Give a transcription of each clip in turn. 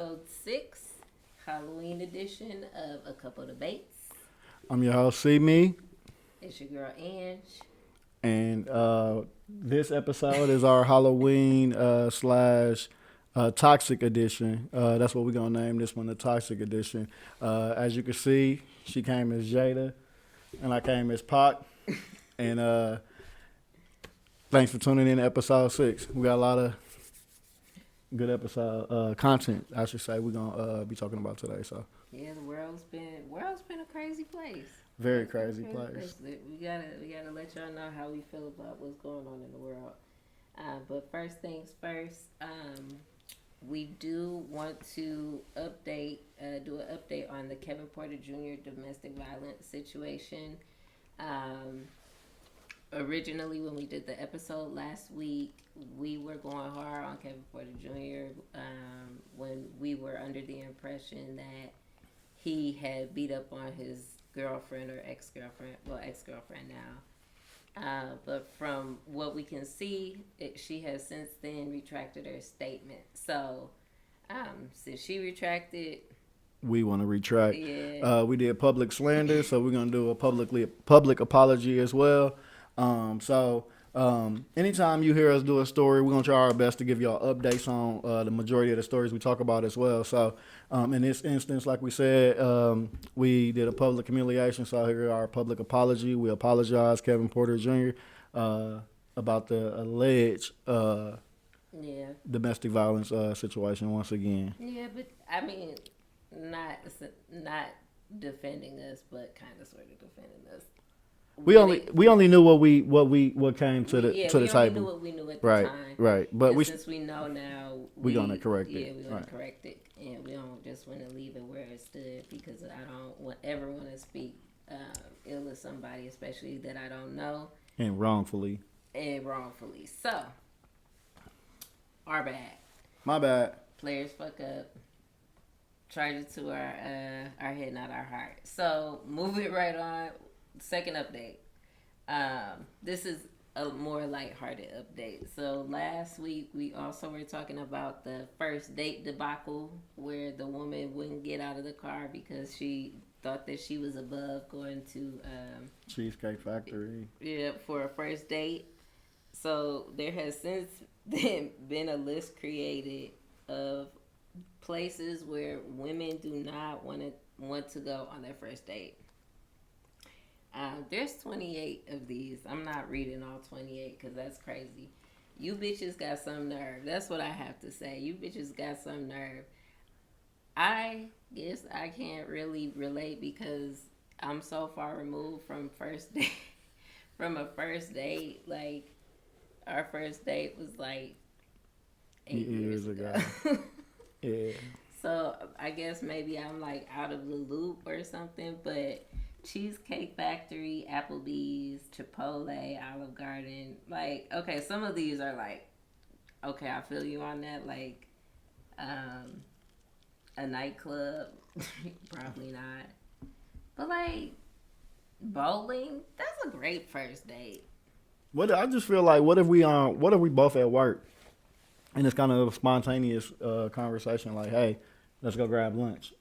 episode 6, Halloween edition of A Couple Debates. I'm your host, See Me. It's your girl, Ange. And this episode is our Halloween slash Toxic edition. That's what we're going to name this one, the Toxic edition. As you can see, she came as Jada, and I came as Pac. And thanks for tuning in to episode 6. We got a lot of good episode content, I should say, we're gonna be talking about today. So yeah, the world's been a crazy place. Very crazy place. We gotta let y'all know how we feel about what's going on in the world. But first things first, we do want to do an update on the Kevin Porter Jr. domestic violence situation. Originally, when we did the episode last week, we were going hard on Kevin Porter Jr. When we were under the impression that he had beat up on his girlfriend or ex-girlfriend now. But from what we can see, she has since then retracted her statement. So, since she retracted, we want to retract. Yeah. We did public slander, so we're gonna do a public apology as well. Anytime you hear us do a story, we're going to try our best to give y'all updates on the majority of the stories we talk about as well. So, in this instance, like we said, we did a public humiliation. So here our public apology. We apologize, Kevin Porter Jr., about the alleged domestic violence situation once again. Yeah, but I mean, not defending us, but kind of sort of defending us. We only knew what came to the table. We knew what we knew at the time. Right. But since we know now, we're gonna correct it. Yeah, we're gonna correct it, and we don't just want to leave it where it stood because I don't ever want to speak ill of somebody, especially that I don't know. And wrongfully. So, our bad. My bad. Players fuck up. Charge it to our head, not our heart. So, move it right on. Second update. This is a more lighthearted update. So last week we also were talking about the first date debacle where the woman wouldn't get out of the car because she thought that she was above going to Cheesecake Factory. Yeah, for a first date. So there has since then been a list created of places where women do not want to go on their first date. There's 28 of these. I'm not reading all 28 because that's crazy. You bitches got some nerve. That's what I have to say. You bitches got some nerve. I guess I can't really relate because I'm so far removed from from a first date. Like, our first date was like 8 years ago. Yeah. So I guess maybe I'm like out of the loop or something, but Cheesecake Factory, Applebee's, Chipotle, Olive Garden. Like, okay, some of these are like, okay, I feel you on that. Like, a nightclub, probably not. But like, bowling, that's a great first date. I just feel like, what if we both at work, and it's kind of a spontaneous conversation, like, hey, let's go grab lunch.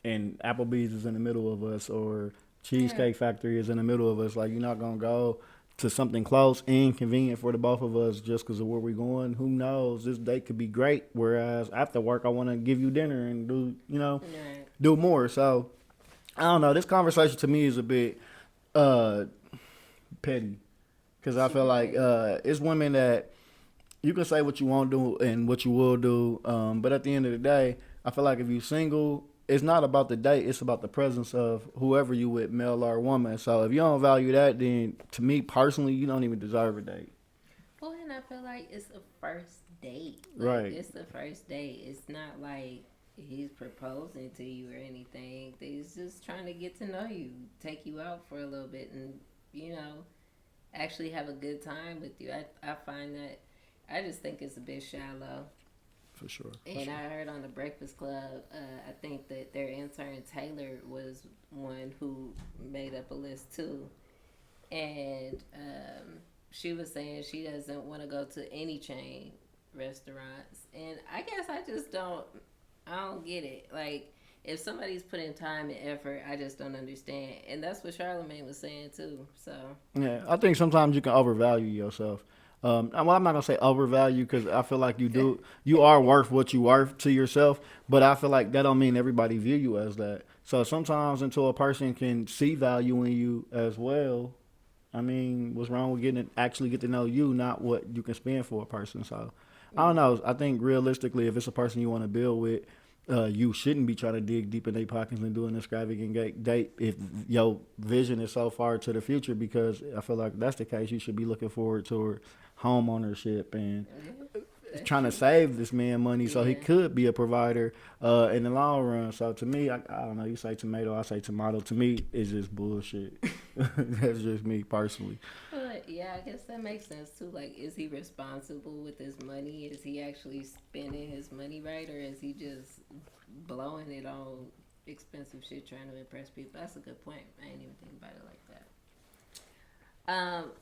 And Applebee's is in the middle of us, or Cheesecake Factory is in the middle of us. Like, you're not going to go to something close and convenient for the both of us just because of where we're going. Who knows? This date could be great. Whereas after work, I want to give you dinner and do more. So, I don't know. This conversation to me is a bit petty because I feel like it's women that you can say what you want to do and what you will do. But at the end of the day, I feel like if you're single, it's not about the date. It's about the presence of whoever you with, male or woman. So if you don't value that, then to me personally, you don't even deserve a date. Well, and I feel like it's a first date. Right. It's the first date. It's not like he's proposing to you or anything. He's just trying to get to know you, take you out for a little bit, and actually have a good time with you. I find that I just think it's a bit shallow. For sure. And I heard on the Breakfast Club, I think that their intern Taylor was one who made up a list too. And she was saying she doesn't want to go to any chain restaurants. And I guess I just don't I don't get it. Like, if somebody's putting time and effort, I just don't understand. And that's what Charlamagne was saying too. So Yeah, I think sometimes you can overvalue yourself. Well, I'm not gonna say overvalue because I feel like you are worth what you worth to yourself. But I feel like that don't mean everybody view you as that. So sometimes until a person can see value in you as well, I mean, what's wrong with actually get to know you, not what you can spend for a person? So I don't know. I think realistically, if it's a person you want to build with, you shouldn't be trying to dig deep in their pockets and do an extravagant date if your vision is so far to the future. Because I feel like if that's the case, you should be looking forward toward home ownership and trying to save this man money so he could be a provider in the long run. So to me, I don't know. You say tomato, I say tomato. To me, it's just bullshit. That's just me personally. But yeah, I guess that makes sense too. Like, is he responsible with his money? Is he actually spending his money right, or is he just blowing it on expensive shit trying to impress people? That's a good point. I didn't even think about it like that.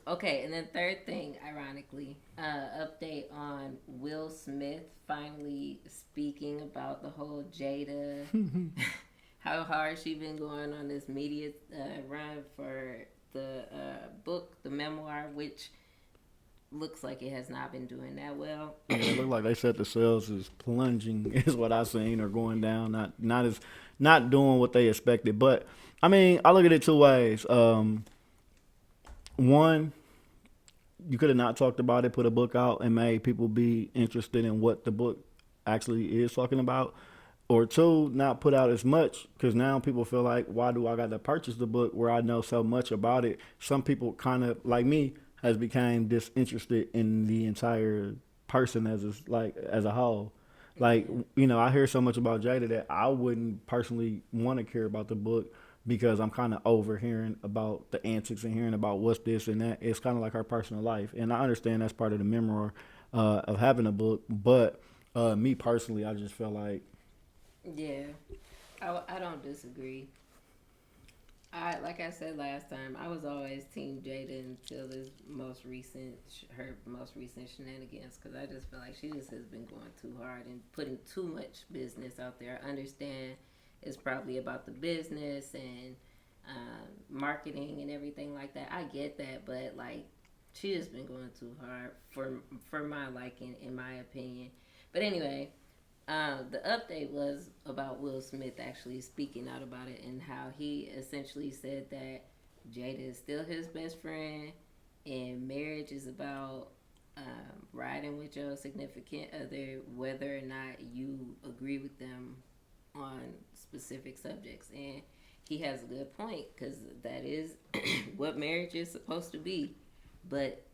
Okay, and then third thing, ironically, update on Will Smith finally speaking about the whole Jada, how hard she been going on this media run for the book, the memoir, which looks like it has not been doing that well. Yeah, it looked like they said the sales is plunging, is what I seen, or going down, not doing what they expected. But I mean, I look at it two ways. One, you could have not talked about it, put a book out, and made people be interested in what the book actually is talking about. Or two, not put out as much, because now people feel like, why do I got to purchase the book where I know so much about it? Some people kind of, like me, has become disinterested in the entire person as a whole. Like, you know, I hear so much about Jada that I wouldn't personally want to care about the book because I'm kind of overhearing about the antics and hearing about what's this and that. It's kind of like her personal life. And I understand that's part of the memoir of having a book. But me personally, I just feel like, yeah, I don't disagree. Like I said last time, I was always Team Jada until her most recent shenanigans, because I just feel like she just has been going too hard and putting too much business out there. I understand it's probably about the business and marketing and everything like that. I get that, but like, she has been going too hard for my liking, in my opinion. But anyway. The update was about Will Smith actually speaking out about it, and how he essentially said that Jada is still his best friend, and marriage is about riding with your significant other, whether or not you agree with them on specific subjects. And he has a good point, because that is what marriage is supposed to be. But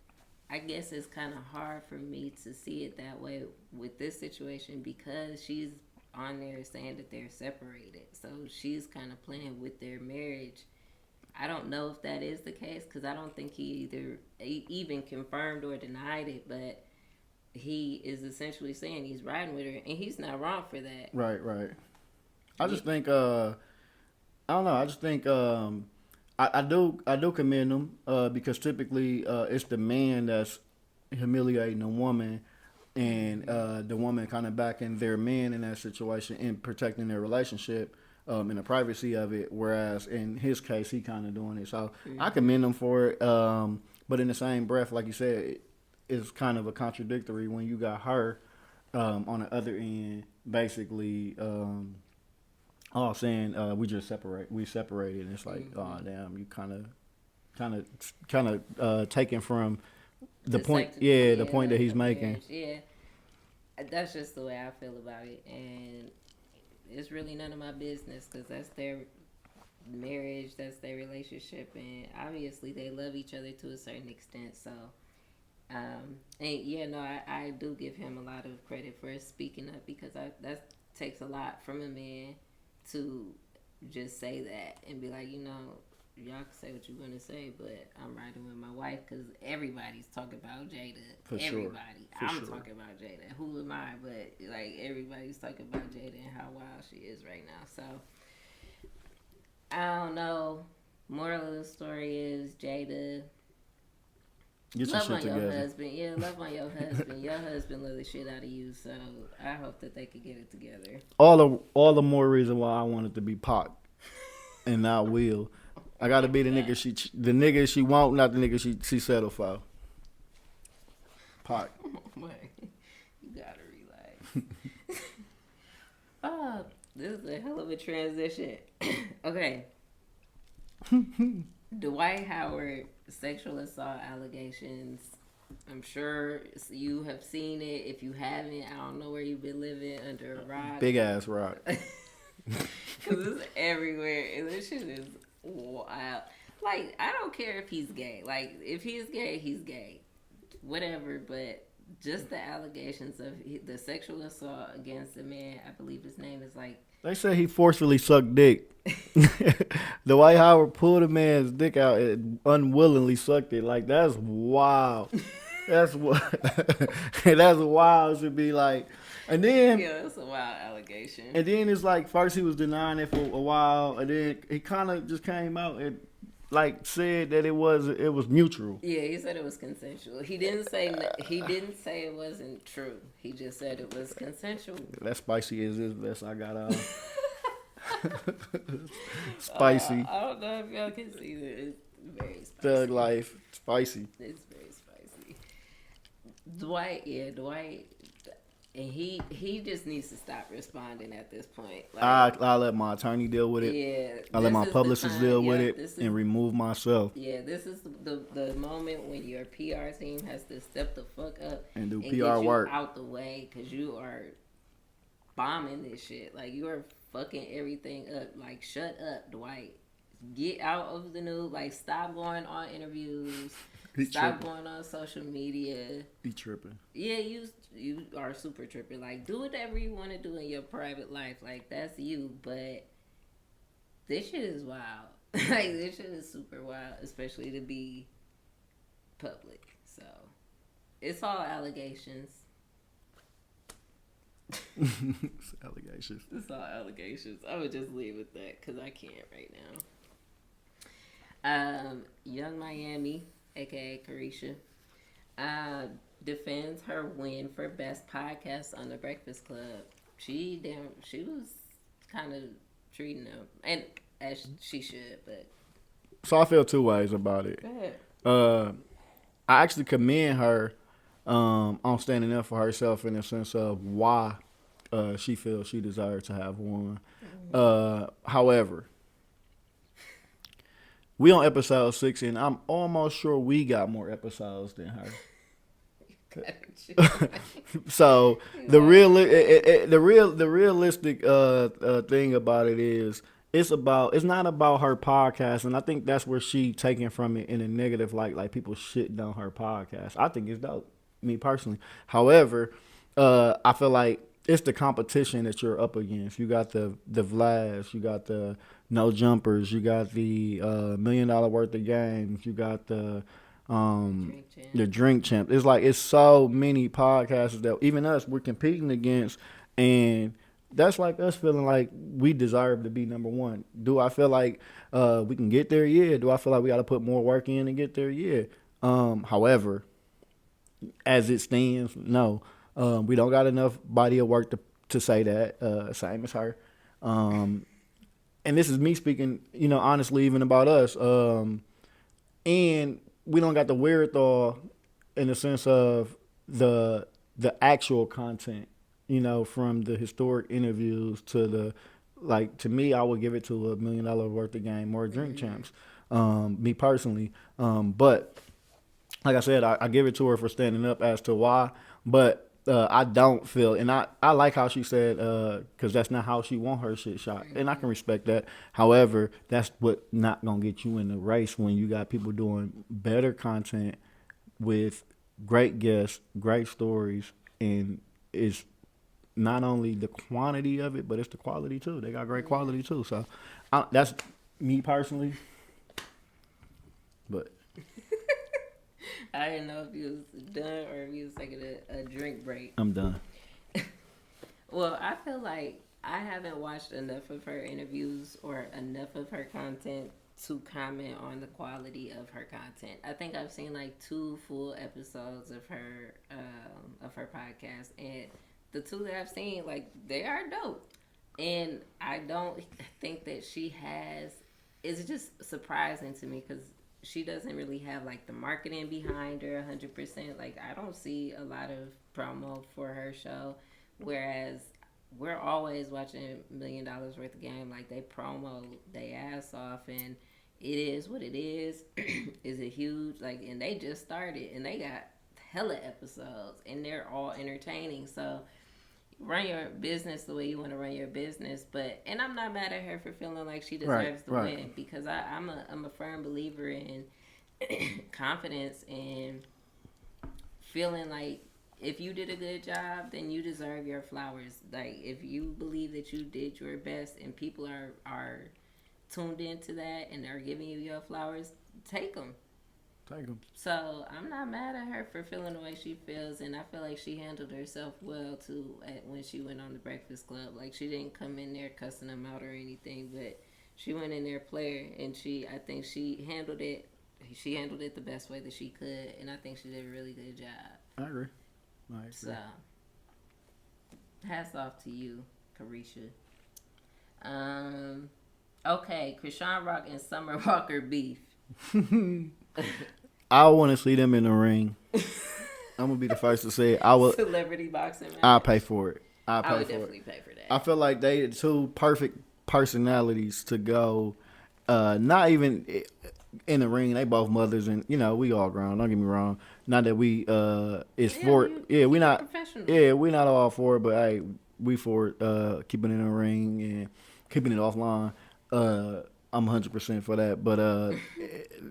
I guess it's kind of hard for me to see it that way with this situation, because she's on there saying that they're separated. So she's kind of playing with their marriage. I don't know if that is the case, because I don't think he even confirmed or denied it, but he is essentially saying he's riding with her, and he's not wrong for that. Right. I just think, I don't know, I just think, I do commend them because typically it's the man that's humiliating the woman, and the woman kind of backing their man in that situation and protecting their relationship in the privacy of it. Whereas in his case, he kind of doing it. So I commend him for it. But in the same breath, like you said, it's kind of a contradictory when you got her on the other end, basically. Saying we separated, and it's like, oh damn, you kind of taken from the point, the point that he's making. Yeah, that's just the way I feel about it, and it's really none of my business, because that's their marriage, that's their relationship, and obviously they love each other to a certain extent. So, I do give him a lot of credit for speaking up, because that takes a lot from a man to just say that and be like, y'all can say what you're going to say, but I'm riding with my wife, because everybody's talking about Jada. Everybody. I'm talking about Jada. Who am I? But like, everybody's talking about Jada and how wild she is right now. So I don't know. Moral of the story is, Jada, Get your Love shit on together. your husband. Yeah, love on your husband. Your husband love the shit out of you, so I hope that they could get it together. All the more reason why I want it to be Pac and not Will. I gotta be the nigga she want, not the nigga she settle for. Pac. Wait, you gotta relax. This is a hell of a transition. Okay. Dwight Howard sexual assault allegations. I'm sure you have seen it. If you haven't, I don't know where you've been living, under a rock. Big ass rock. Because it's everywhere, and this shit is wild. Like, I don't care if he's gay. Like, if he's gay, he's gay. Whatever, but just the allegations of the sexual assault against a man, I believe his name is like... They say he forcefully sucked dick. Dwight Howard pulled a man's dick out and unwillingly sucked it. Like, that's wild. That's what. That's wild to be like. And then... Yeah, that's a wild allegation. And then it's like, first he was denying it for a while, and then he kind of just came out and like said that it was mutual. Yeah, he said it was consensual. He didn't say it wasn't true. He just said it was consensual. That spicy is this best I got spicy. I don't know if y'all can see it. It's very spicy. Thug life, spicy. It's very spicy. Dwight. And he just needs to stop responding at this point. Like, I'll let my attorney deal with it. Yeah. I'll let my publicist deal with it and remove myself. Yeah, this is the moment when your PR team has to step the fuck up and do PR get you work out the way, because you are bombing this shit. Like, you are fucking everything up. Like, shut up, Dwight. Get out of the news. Like, stop going on interviews. Stop going on social media. He tripping. Yeah, you are super tripping. Like, do whatever you want to do in your private life. Like, that's you. But this shit is wild. Like, this shit is super wild, especially to be public. So, it's all allegations. It's allegations. It's all allegations. I would just leave with that because I can't right now. Young Miami, aka Caresha, defends her win for best podcast on the Breakfast Club. She was kind of treating them, and as she should, but. So I feel two ways about it. Go ahead. I actually commend her on standing up for herself in the sense of why she feels she deserves to have won. However, we on episode 6, and I'm almost sure we got more episodes than her. So the realistic thing about it is it's not about her podcast, and I think that's where she taking from it in a negative light, like people shitting on her podcast. I think it's dope, me personally. However, I feel like it's the competition that you're up against. You got the Vlads, you got the No Jumpers, you got the $1 million worth of games, you got the Drink Champ. It's like it's so many podcasts that even us we're competing against, and that's like us feeling like we deserve to be number one. Do I feel like we can get there? Yeah. Do I feel like we got to put more work in to get there? Yeah. However, as it stands, no. We don't got enough body of work to say that. Same as her. And this is me speaking, honestly, even about us. And we don't got the wherewithal in the sense of the actual content, from the historic interviews to to me, I would give it to $1 million worth of game or Drink Champs, me personally. But like I said, I give it to her for standing up as to why, but I don't feel, and I like how she said, because that's not how she want her shit shot, and I can respect that. However, that's what not gonna get you in the race when you got people doing better content with great guests, great stories, and it's not only the quantity of it, but it's the quality too. They got great quality too. So that's me personally, but. I didn't know if you was done or if you was taking a drink break. I'm done. Well, I feel like I haven't watched enough of her interviews or enough of her content to comment on the quality of her content. I think I've seen like 2 full episodes of her podcast, and the 2 that I've seen, like, they are dope. And I don't think that she has. It's just surprising to me because she doesn't really have like the marketing behind her 100%. Like, I don't see a lot of promo for her show, whereas we're always watching $1 million worth of game. Like, they promo they ass off, and it is what it is. Is it huge? Like, and they just started, and they got hella episodes, and they're all entertaining. So run your business the way you want to run your business. But, and I'm not mad at her for feeling like she deserves the win, because I'm a firm believer in confidence and feeling like if you did a good job, then you deserve your flowers. Like, if you believe that you did your best and people are tuned into that and are giving you your flowers, take them. Take them. So I'm not mad at her for feeling the way she feels, and I feel like she handled herself well too when she went on the Breakfast Club. Like, she didn't come in there cussing them out or anything, but she went in there player, and I think she handled it. She handled it the best way that she could, and I think she did a really good job. I agree. So, hats off to you, Caresha. Okay, Chrisean Rock and Summer Walker beef. I want to see them in the ring. I'm gonna be the first to say it. Celebrity boxing match. I'll pay for it. I would definitely pay for that. I feel like they are 2 perfect personalities to go. Not even in the ring. They both mothers, and we all grown. Don't get me wrong. Not that we we're not professional. Yeah, we're not all for it, but hey, we for it. Keeping it in the ring and keeping it offline. I'm 100% for that, but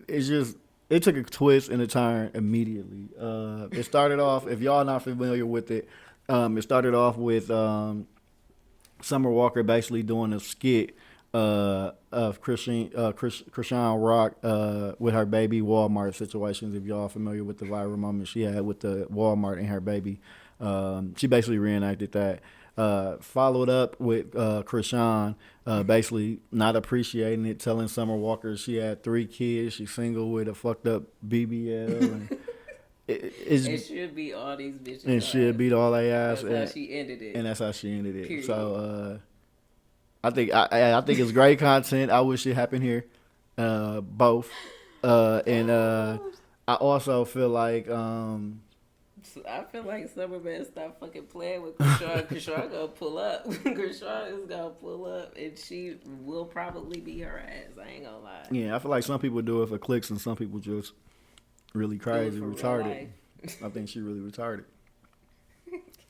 it's just it took a twist and a turn immediately. It started off, if y'all not familiar with it, it started off with Summer Walker basically doing a skit of Chrisean Rock with her baby Walmart situations. If y'all familiar with the viral moment she had with the Walmart and her baby, she basically reenacted that. Followed up with Chrisean basically not appreciating it, telling Summer Walker she had 3 kids, she's single with a fucked up BBL. And it should be all these bitches. It should beat all they ass. That's how she ended it. And that's how she ended it. Period. So I think it's great content. I wish it happened here. Both. And I also feel like I feel like Summer better stop fucking playing with Chrisean. Chrisean gonna pull up. Chrisean is gonna pull up, and she will probably be her ass. I ain't gonna lie. Yeah, I feel like some people do it for clicks, and some people just really crazy, retarded. I think she really retarded.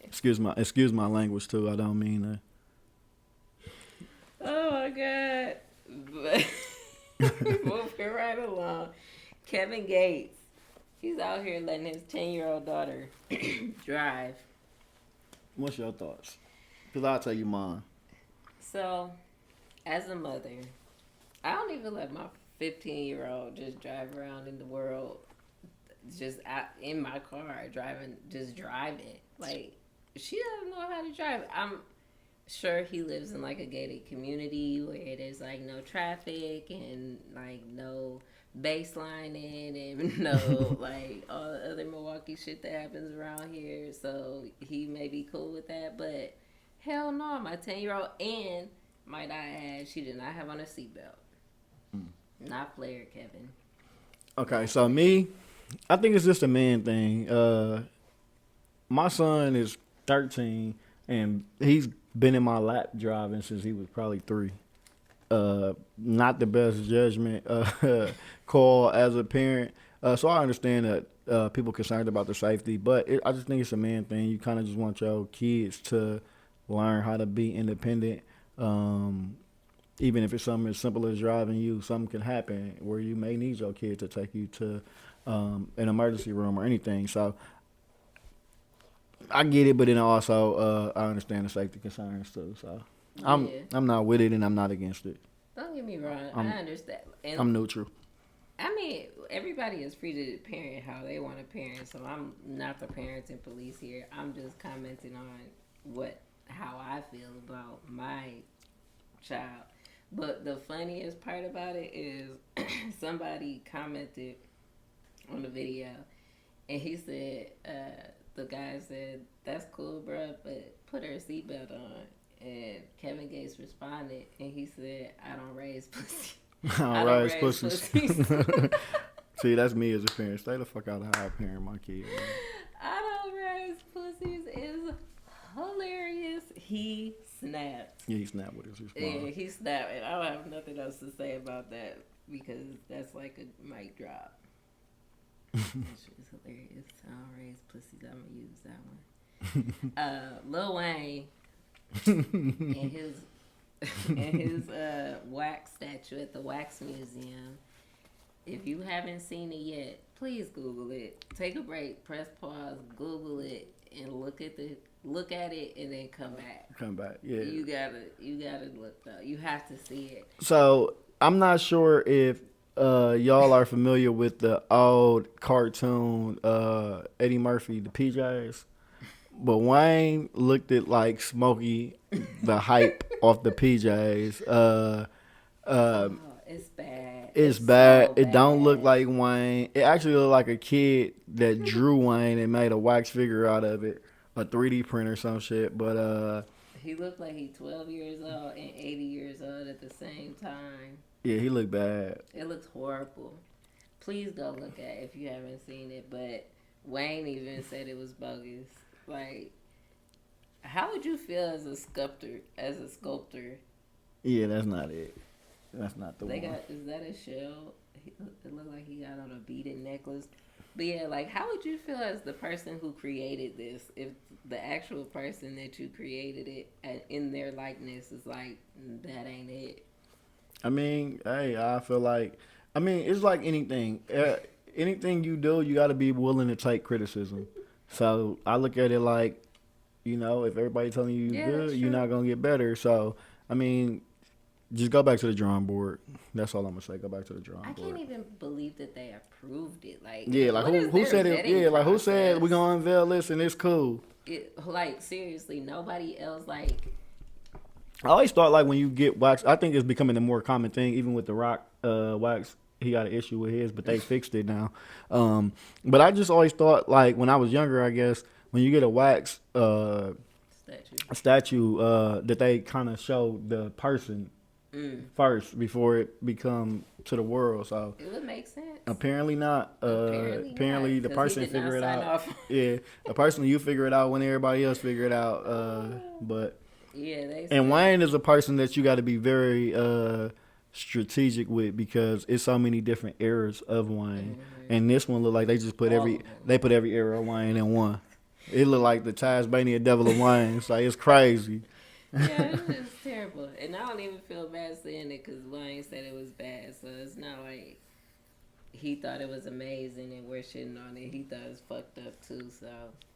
Excuse my language too. I don't mean that. Oh my god! Moving right along, Kevin Gates. He's out here letting his 10-year-old daughter drive. What's your thoughts? Because I'll tell you mine. So, as a mother, I don't even let my 15-year-old just drive around in the world, just out in my car, driving. Like, she doesn't know how to drive. I'm sure he lives in, like, a gated community where there's, like, no traffic and, like, no baselining and no like all the other Milwaukee shit that happens around here, so he may be cool with that. But hell no, my 10-year-old, and might I add, she did not have on a seatbelt. Not player, Kevin. Okay, so me, I think it's just a man thing. My son is 13 and he's been in my lap driving since he was probably 3. Not the best judgment call as a parent. So I understand that people concerned about the safety, but I just think it's a man thing. You kind of just want your kids to learn how to be independent. Even if it's something as simple as driving you, something can happen where you may need your kid to take you to an emergency room or anything. So I get it, but then also I understand the safety concerns too. So I'm not with it and I'm not against it. Don't get me wrong, I understand. And I'm neutral. I mean, everybody is free to parent how they want to parent, so I'm not the parenting police here. I'm just commenting on how I feel about my child. But the funniest part about it is somebody commented on the video, and he said, the guy said, "That's cool, bro, but put her seatbelt on." And Kevin Gates responded, and he said, "I don't raise pussy. I don't raise pussies." See, that's me as a parent. Stay the fuck out of how I parent my kid. Man. I don't raise pussies is hilarious. He snapped. Yeah, he snapped with his response. Yeah, he snapped, and I don't have nothing else to say about that because that's like a mic drop. That shit is hilarious. I don't raise pussies. I'm gonna use that one. Lil Wayne and his wax statue at the Wax Museum. If you haven't seen it yet, please Google it. Take a break, press pause, Google it, and look at it, and then come back. Come back, yeah. You gotta look though. You have to see it. So I'm not sure if y'all are familiar with the old cartoon Eddie Murphy, the PJs, but Wayne looked at like Smokey, the hype off the PJs. It's bad. It's bad. So It don't look like Wayne. It actually looked like a kid that drew Wayne and made a wax figure out of it, a 3D print or some shit. But he looked like he's 12 years old and 80 years old at the same time. yeah, he looked bad. It looks horrible. Please go look at it if you haven't seen it. But Wayne even said it was bogus. Like, how would you feel as a sculptor? Yeah, that's not it. That's not the one. Is that a shell? It looked like he got on a beaded necklace. But yeah, like, how would you feel as the person who created this if the actual person that you created it in their likeness is like, that ain't it? I mean, hey, I feel like, it's like anything. Anything you do, you got to be willing to take criticism. So I look at it like, if everybody telling you you're good, you're not going to get better. So, just go back to the drawing board. That's all I'm gonna say. Go back to the drawing board. I can't even believe that they approved it. Like, yeah, like who said it? Yeah, like who said we gonna unveil this and it's cool? Like, seriously, nobody else. Like, I always thought like when you get wax, I think it's becoming a more common thing. Even with the Rock wax, he got an issue with his, but they fixed it now. But I just always thought like when I was younger, I guess when you get a wax statue, that they kind of show the person. First before it become to the world, so it would make sense. Apparently not. Apparently the person figure it out. Yeah, the person you figure it out when everybody else figure it out. But yeah, and Wayne is a person that you got to be very strategic with because it's so many different eras of Wayne, and this one look like they just put every era of Wayne in one. It look like the Tasmanian Devil of Wayne. So it's crazy. Yeah, it's just terrible. And I don't even feel bad saying it because Wayne said it was bad. So it's not like he thought it was amazing and we're shitting on it. He thought it was fucked up too. So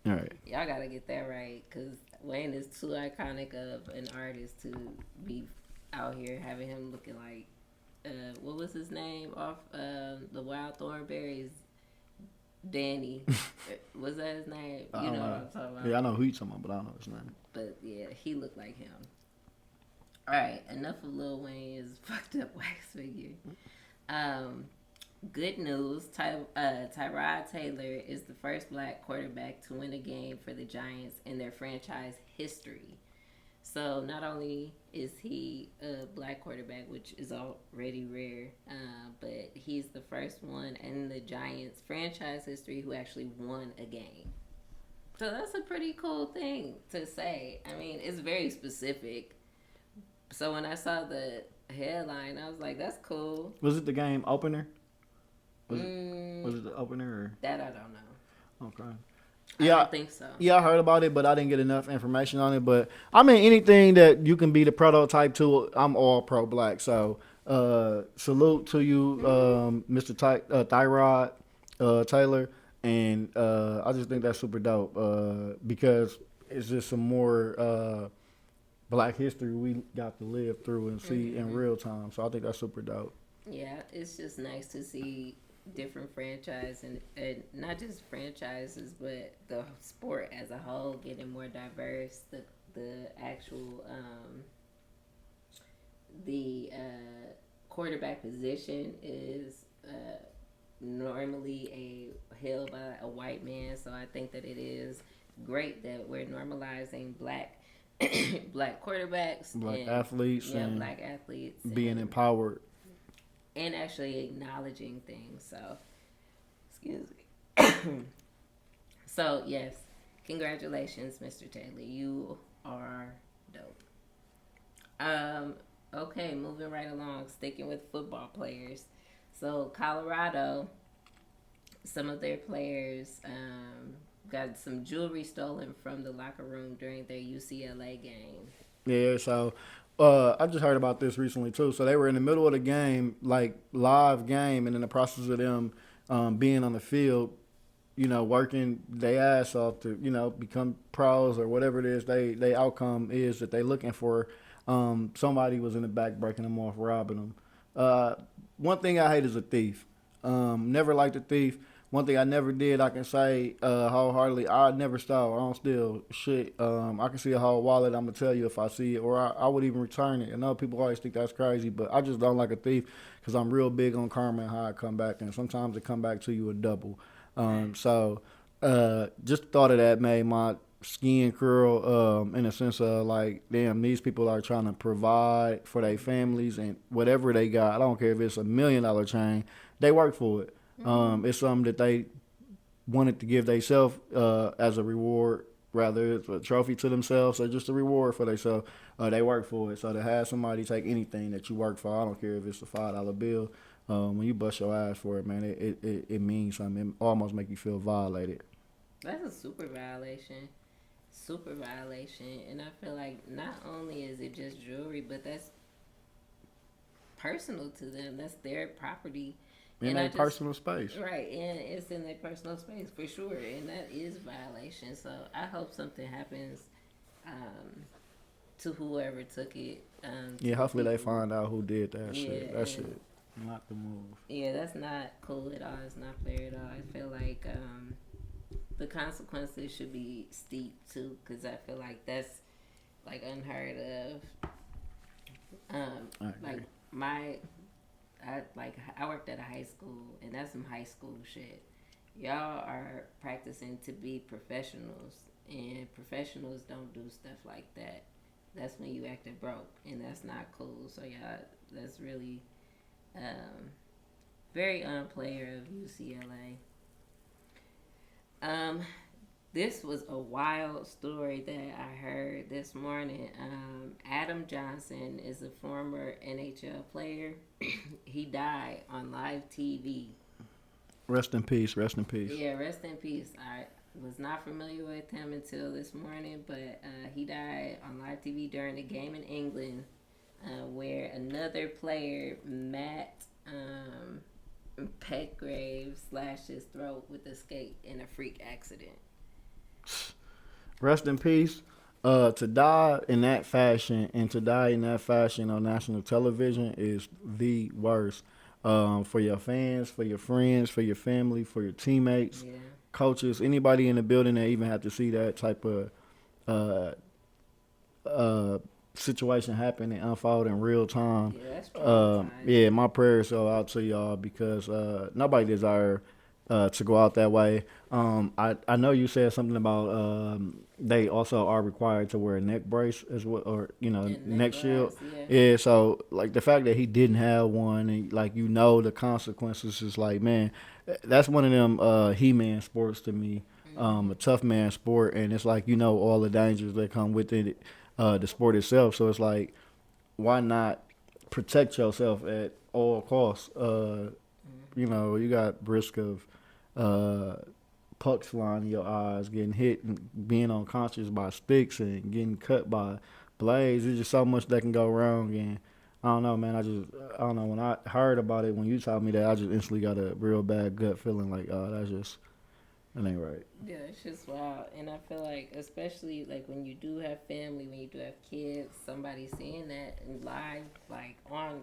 all right, y'all got to get that right because Wayne is too iconic of an artist to be out here having him looking like, what was his name off the Wild Thornberries? Danny. Was that his name? You know what I'm talking about. Yeah, I know who you're talking about, but I don't know his name. But yeah, he looked like him. Alright, enough of Lil Wayne's fucked up wax figure. Good news. Tyrod Taylor is the first black quarterback to win a game for the Giants in their franchise history. So not only is he a black quarterback, which is already rare, but he's the first one in the Giants franchise history who actually won a game. So that's a pretty cool thing to say. I mean, it's very specific. So when I saw the headline, I was like, that's cool. Was it the game opener? Was it the opener? Or? That I don't know. Okay. I don't think so. Yeah, I heard about it, but I didn't get enough information on it. But anything that you can be the prototype to, I'm all pro black. So salute to you, Mr. Tyrod Taylor. And I just think that's super dope because it's just some more black history we got to live through and see in real time. So I think that's super dope. Yeah, it's just nice to see different franchises and not just franchises, but the sport as a whole getting more diverse. The actual the quarterback position is normally held by a white man, so I think that it is great that we're normalizing black black quarterbacks, Black and, athletes, yeah, and black athletes, being empowered. and actually acknowledging things. So, excuse me. So yes, congratulations, Mr. Taylor. You are dope. Okay, moving right along, sticking with football players. So Colorado, some of their players got some jewelry stolen from the locker room during their UCLA game. Yeah, so I just heard about this recently too. So they were in the middle of the game, like live game, and in the process of them being on the field, working their ass off to, become pros or whatever it is they outcome is that they looking for. Somebody was in the back breaking them off, robbing them. One thing I hate is a thief. Never liked a thief. One thing I never did, I can say wholeheartedly, I never stole. I don't steal shit. I can see a whole wallet. I'm gonna tell you if I see it, or I would even return it. I know people always think that's crazy, but I just don't like a thief because I'm real big on karma and how I come back, and sometimes it come back to you a double. So just thought of that made my skin curl in a sense of like, damn, these people are trying to provide for their families and whatever they got. I don't care if it's $1 million chain, they work for it. It's something that they wanted to give themselves as a reward, rather it's a trophy to themselves or just a reward for themselves. They work for it. So to have somebody take anything that you work for, I don't care if it's a $5 bill, when you bust your ass for it, man, it means something. It almost make you feel violated. That's a super violation. Super violation. And I feel like not only is it just jewelry, but that's personal to them. That's their property. In their personal space. Right, and it's in their personal space for sure, and that is violation. So I hope something happens to whoever took it. Yeah, hopefully they find out who did that shit. That shit, not the move. Yeah, that's not cool at all. It's not fair at all. I feel like the consequences should be steep too, because I feel like that's like unheard of. Like I worked at a high school, and that's some high school shit. Y'all are practicing to be professionals, and professionals don't do stuff like that. That's when you acting broke, and that's not cool. So y'all, that's really very unplayer of UCLA. This was a wild story that I heard this morning. Adam Johnson is a former NHL player. He died on live TV. Rest in peace. Rest in peace. Yeah, rest in peace. I was not familiar with him until this morning, but he died on live TV during a game in England where another player, Matt Petgrave, slashed his throat with a skate in a freak accident. Rest in peace. To die in that fashion and to die in that fashion on national television is the worst. For your fans, for your friends, for your family, for your teammates, coaches, anybody in the building that even have to see that type of situation happen and unfold in real time. Yeah, that's traumatizing. My prayers go out to y'all because nobody deserves to go out that way. I know you said something about they also are required to wear a neck brace as well, or neck shield. Yeah. So like the fact that he didn't have one, and like the consequences is like, man, that's one of them he-man sports to me. A tough man sport, and it's like all the dangers that come with it, the sport itself. So it's like, why not protect yourself at all costs? You got risk of pucks flying in your eyes, getting hit, and being unconscious by sticks, and getting cut by blades. There's just so much that can go wrong, and I don't know, man. I don't know. When I heard about it, when you told me that, I just instantly got a real bad gut feeling like, oh, that ain't right. Yeah, it's just wild. And I feel like, especially like when you do have family, when you do have kids, somebody seeing that in live, like on.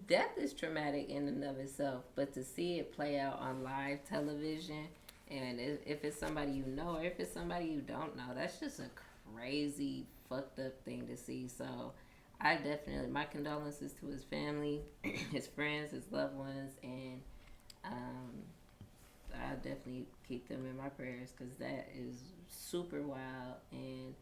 Death is traumatic in and of itself, but to see it play out on live television, and if it's somebody you know or if it's somebody you don't know, that's just a crazy fucked up thing to see. So I definitely, my condolences to his family, his friends, his loved ones, and um, I definitely keep them in my prayers because that is super wild. And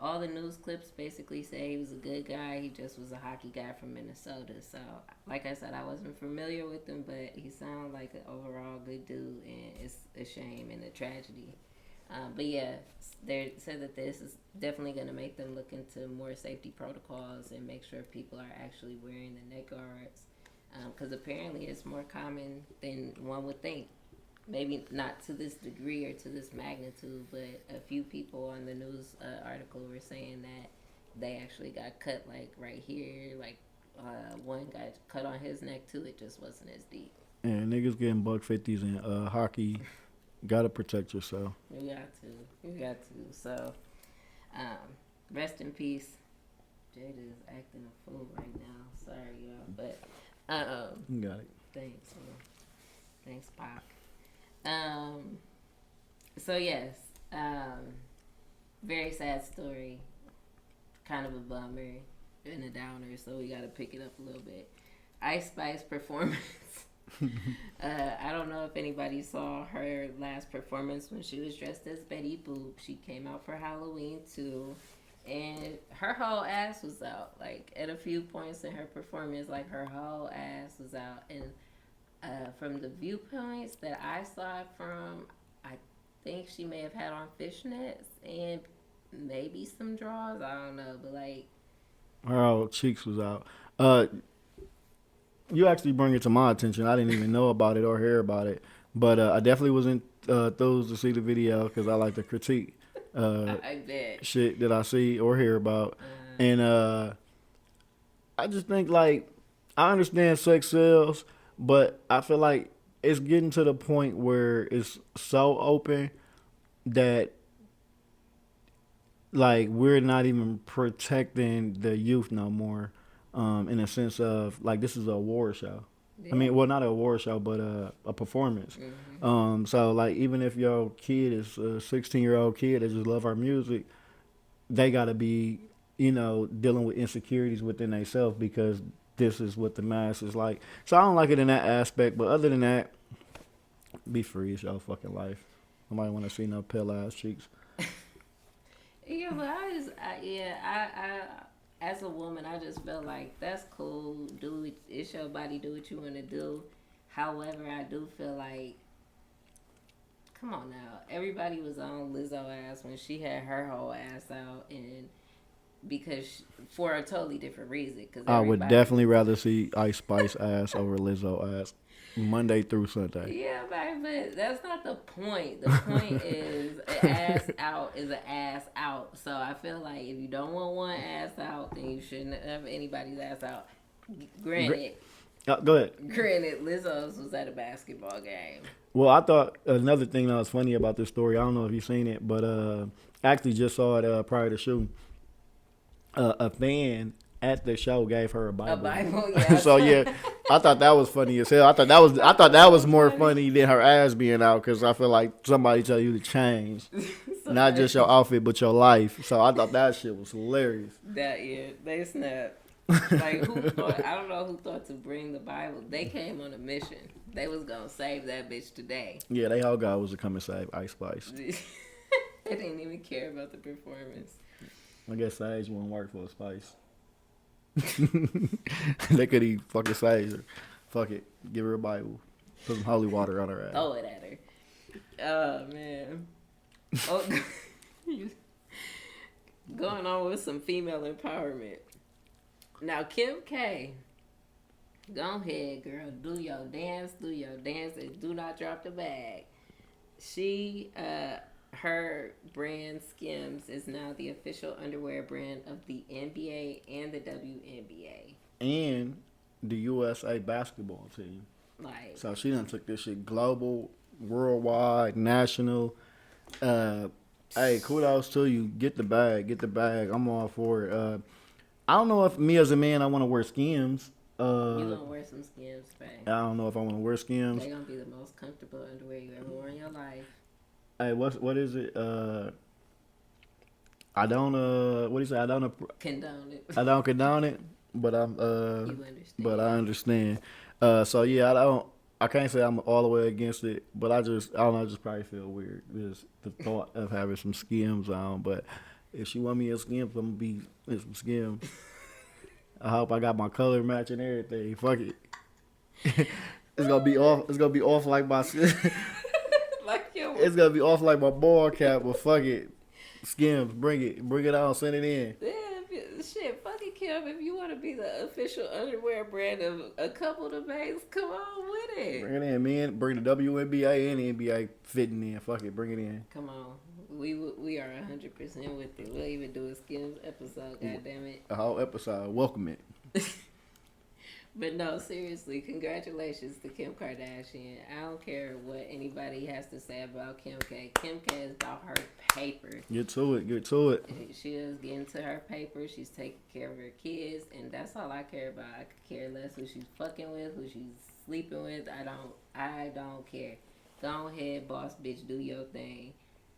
all the news clips basically say he was a good guy. He just was a hockey guy from Minnesota. So, like I said, I wasn't familiar with him, but he sounded like an overall good dude, and it's a shame and a tragedy. But yeah, they said that this is definitely going to make them look into more safety protocols and make sure people are actually wearing the neck guards. Because apparently it's more common than one would think. Maybe not to this degree or to this magnitude, but a few people on the news article were saying that they actually got cut like right here. Like one got cut on his neck too. It just wasn't as deep. And niggas getting buck 50s in hockey. Gotta protect yourself. You got to. You got to. So, rest in peace. Jada is acting a fool right now. Sorry, y'all. But, You got it. thanks, man. Thanks, Pop. So, yes. Very sad story. Kind of a bummer and a downer, so we got to pick it up a little bit. Ice Spice performance. I don't know if anybody saw her last performance when she was dressed as Betty Boop. She came out for Halloween too, and her whole ass was out. Like at a few points in her performance, like her whole ass was out. And from the viewpoints that I saw it from, I think she may have had on fishnets and maybe some drawers. I don't know, but like Her whole cheeks was out. You actually bring it to my attention. I didn't even know about it or hear about it, but I definitely was enthused to see the video because I like to critique I bet shit that I see or hear about, and I just think like I understand sex sells, but I feel like it's getting to the point where it's so open that like we're not even protecting the youth no more. In a sense of like this is a award show. Yeah. I mean, well, not an award show, but a performance. Mm-hmm. So like even if your kid is a 16-year-old kid that just love our music, they gotta be dealing with insecurities within themselves because this is what the mass is like. So I don't like it in that aspect, but other than that, be free. It's your fucking life. Nobody want to see no pale ass cheeks. Yeah, but I as a woman, I just feel like that's cool. Do it. It's your body. Do what you want to do. However, I do feel like, come on now. Everybody was on Lizzo ass when she had her whole ass out, and because for a totally different reason. Cause I would definitely rather see Ice Spice ass over Lizzo ass Monday through Sunday. Yeah, but that's not the point. The point is an ass out is an ass out. So I feel like if you don't want one ass out, then you shouldn't have anybody's ass out. Granted. Go ahead. Granted, Lizzo's was at a basketball game. Well, I thought another thing that was funny about this story, I don't know if you've seen it, but I actually just saw it prior to shooting. A fan at the show gave her a Bible. A Bible, yeah. So yeah, I thought that was funny as hell. I thought that was more funny than her ass being out because I feel like somebody tell you to change, not just your outfit but your life. So I thought that shit was hilarious. They snapped. Like who thought? I don't know who thought to bring the Bible. They came on a mission. They was gonna save that bitch today. Yeah, they whole goal was to come and save Ice Spice. They didn't even care about the performance. I guess Sage wouldn't work for a Spice. They could eat fucking Sage her. Fuck it. Give her a Bible. Put some holy water on her ass. Throw it at her. Oh, man. Oh, going on with some female empowerment. Now, Kim K. Go ahead, girl. Do your dance, and do not drop the bag. She, her brand SKIMS is now the official underwear brand of the NBA and the WNBA. And the USA basketball team. Like, so she done took this shit global, worldwide, national. Hey, kudos to you. Get the bag. I'm all for it. I don't know if me as a man I want to wear SKIMS. You gonna wear some SKIMS, babe. I don't know if I want to wear SKIMS. They gonna be the most comfortable underwear you ever wore in your life. Hey, what is it? I don't what do you say? I don't condone it. I don't condone it, but I'm You understand? but I understand. So yeah, I can't say I'm all the way against it, but I don't know, I just probably feel weird. Just the thought of having some skims on, but if she want me a skims, I'm gonna be in some skims. I hope I got my color matching everything. Fuck it. It's gonna be off. It's gonna be off like my. Like your It's gonna be off like my ball cap, but fuck it. Skims, bring it on, send it in. shit, fucking Kim. If you want to be the official underwear brand of a couple of the banks, come on with it. Bring it in, man. Bring the WNBA and the NBA fitting in. Fuck it, bring it in. Come on, we are 100% with it. We'll even do a Skims episode. God damn it. A whole episode. Welcome it. But no, seriously, congratulations to Kim Kardashian. I don't care what anybody has to say about Kim K. Kim K is about her paper. Get to it. She is getting to her paper. She's taking care of her kids, and that's all I care about. I could care less who she's fucking with, who she's sleeping with. I don't care. Go ahead, boss bitch, do your thing.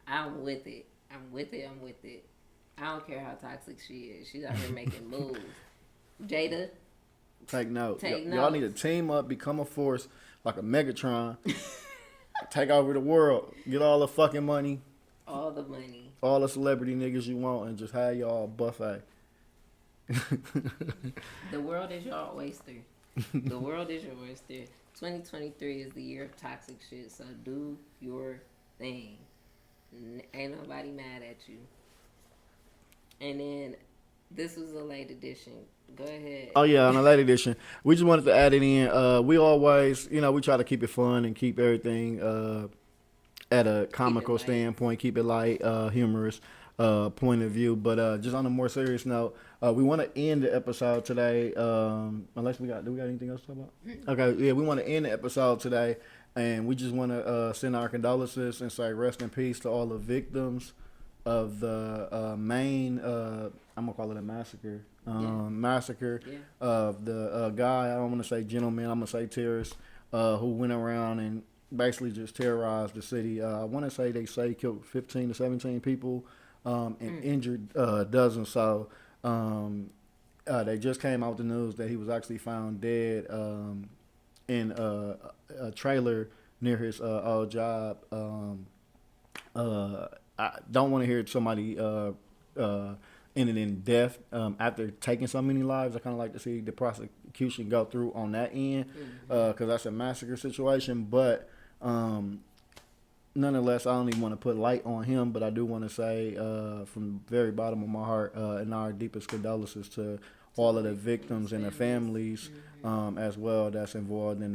I'm with it. I don't care how toxic she is. She's out here making moves. Jada, Take note. Take Y'all notes. need to team up, become a force like a Megatron. Take over the world. Get all the fucking money, all the money. all the celebrity niggas you want, and just have y'all a buffet. The world is your oyster. The world is your oyster. 2023 is the year of toxic shit, so do your thing. Ain't nobody mad at you. And then this was a late edition. Go ahead. Oh yeah, on the late edition, we just wanted to add it in. We always, we try to keep it fun and keep everything at a comical standpoint, keep it light, humorous point of view. But just on a more serious note, we want to end the episode today. Unless do we got anything else to talk about? Okay, yeah, we want to end the episode today, and we just want to send our condolences and say rest in peace to all the victims of the Maine. I'm gonna call it a massacre. Massacre of the guy. I don't want to say gentleman. I'm gonna say terrorist who went around and basically just terrorized the city. I want to say they killed 15 to 17 people and injured dozens. So they just came out the news that he was actually found dead in a trailer near his old job. I don't want to hear somebody ended in death after taking so many lives. I kind of like to see the prosecution go through on that end because that's a massacre situation. But nonetheless, I don't even want to put light on him, but I do want to say from the very bottom of my heart and our deepest condolences to all of the victims and the families as well that's involved in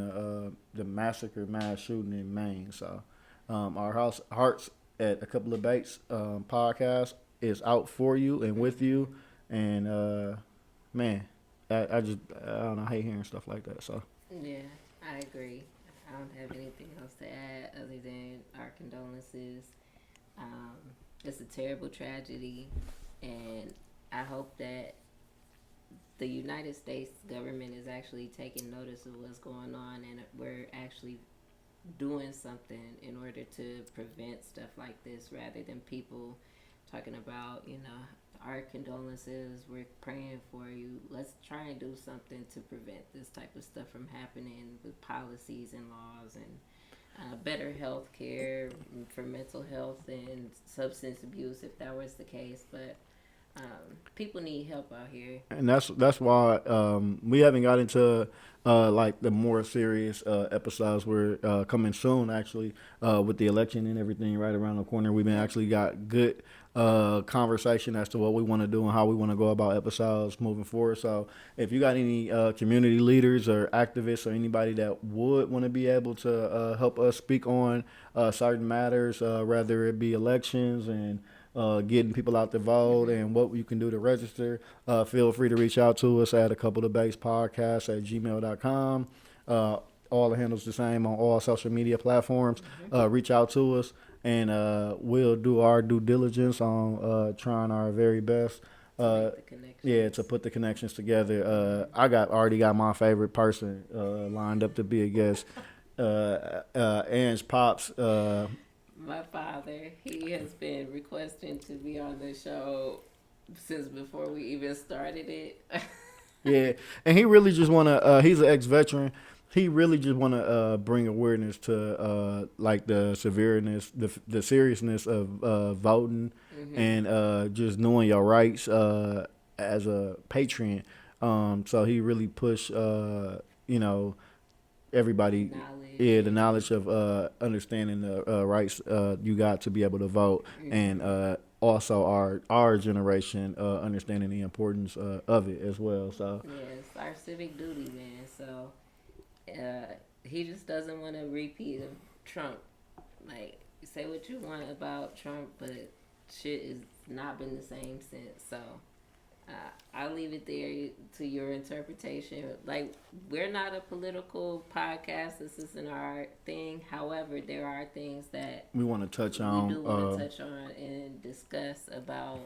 the massacre, mass shooting in Maine. So our hearts at a couple of Bates podcast is out for you and with you, and man, I don't know, I hate hearing stuff like that. So yeah, I agree. I don't have anything else to add other than our condolences. It's a terrible tragedy, and I hope that the United States government is actually taking notice of what's going on, and we're actually doing something in order to prevent stuff like this, rather than people talking about, our condolences, we're praying for you. Let's try and do something to prevent this type of stuff from happening with policies and laws and better health care for mental health and substance abuse if that was the case. But people need help out here, and that's why we haven't got into like the more serious episodes. We're coming soon, actually, with the election and everything right around the corner. We've been actually got good conversation as to what we want to do and how we want to go about episodes moving forward. So if you got any community leaders or activists or anybody that would want to be able to help us speak on certain matters, whether it be elections and getting people out to vote and what you can do to register, feel free to reach out to us at a couple of base podcast at gmail.com. All the handles the same on all social media platforms. Reach out to us, and we'll do our due diligence on trying our very best to put the connections together. I already got my favorite person lined up to be a guest. Ange Pops My father, he has been requesting to be on the show since before we even started it. Yeah, and he really just wanna. He's an ex-veteran. He really just wanna bring awareness to like the severeness, the seriousness of voting, and just knowing your rights as a patriot. So he really pushed, you know, everybody. Knowledge. Yeah, the knowledge of understanding the rights you got to be able to vote, and also our generation understanding the importance of it as well. So Yes, our civic duty, man. So he just doesn't want to repeat of Trump. Like, say what you want about Trump, but shit has not been the same since. So I'll leave it there to your interpretation. Like, we're not a political podcast. This isn't our thing. However, there are things that we want to touch we on. do want to touch on and discuss about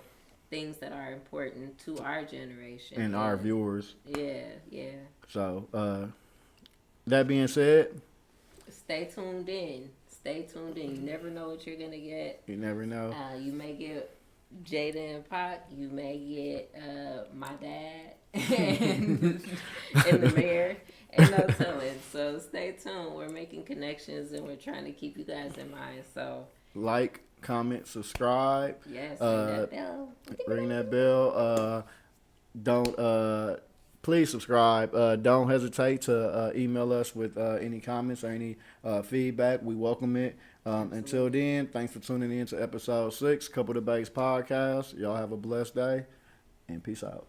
things that are important to our generation and our viewers. Yeah, yeah. So that being said, Stay tuned in. Stay tuned in. You never know what you're gonna get. you never know. You may get Jada and Pac. You may get my dad and the mayor. And no telling. So stay tuned. We're making connections and we're trying to keep you guys in mind. So Like, comment, subscribe. yes, ring that bell. Ring that bell. Don't please subscribe. Don't hesitate to email us with any comments or any feedback. We welcome it. Until then, thanks for tuning in to episode 6, Couple the Base podcast. Y'all have a blessed day and peace out.